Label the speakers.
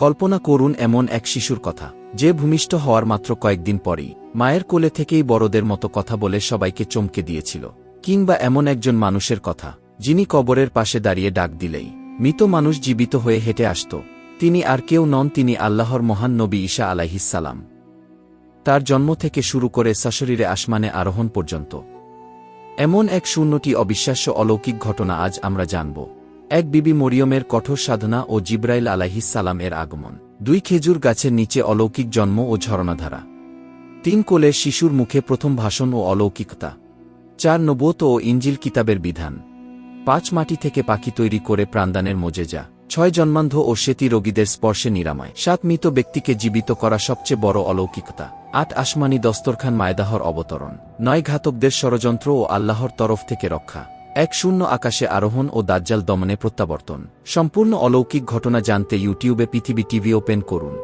Speaker 1: কল্পনা করুন এমন এক শিশুর কথা, যে ভূমিষ্ঠ হওয়ার মাত্র কয়েকদিন পরেই মায়ের কোলে থেকেই বড়দের মতো কথা বলে সবাইকে চমকে দিয়েছিল। কিংবা এমন একজন মানুষের কথা, যিনি কবরের পাশে দাঁড়িয়ে ডাক দিলেই মৃত মানুষ জীবিত হয়ে হেঁটে আসত। তিনি আর কেউ নন, তিনি আল্লাহর মহান নবী ঈসা আলাইহিসসালাম। তার জন্ম থেকে শুরু করে সশরীরে আসমানে আরোহণ পর্যন্ত এমন এক শূন্যটি অবিশ্বাস্য অলৌকিক ঘটনা আজ আমরা জানব। এক বিবি মরিয়মের কঠোর সাধনা ও জিব্রাইল আলাইহিসসালাম এর আগমন। 2 খেজুর গাছের নিচে অলৌকিক জন্ম ও ঝরনাধারা। 3 কোলের শিশুর মুখে প্রথম ভাষণ ও অলৌকিকতা। 4 নবুয়ত ও ইনজিল কিতাবের বিধান। 5 মাটি থেকে পাখি তৈরি করে প্রাণদানের মোজেজা। 6 জন্মান্ধ ও সেতী রোগীদের স্পর্শে নিরাময়। 7 মৃত ব্যক্তিকে জীবিত করা সবচেয়ে বড় অলৌকিকতা। 8 আসমানি দস্তরখান মায়দাহর অবতরণ। 9 ঘাতকদের ষড়যন্ত্র ও আল্লাহর তরফ থেকে রক্ষা। 1 শূন্য আকাশে আরোহণ ও দাজ্জাল দমনে প্রত্যাবর্তন। সম্পূর্ণ অলৌকিক ঘটনা জানতে ইউটিউবে পৃথিবী টিভি ওপেন করুন।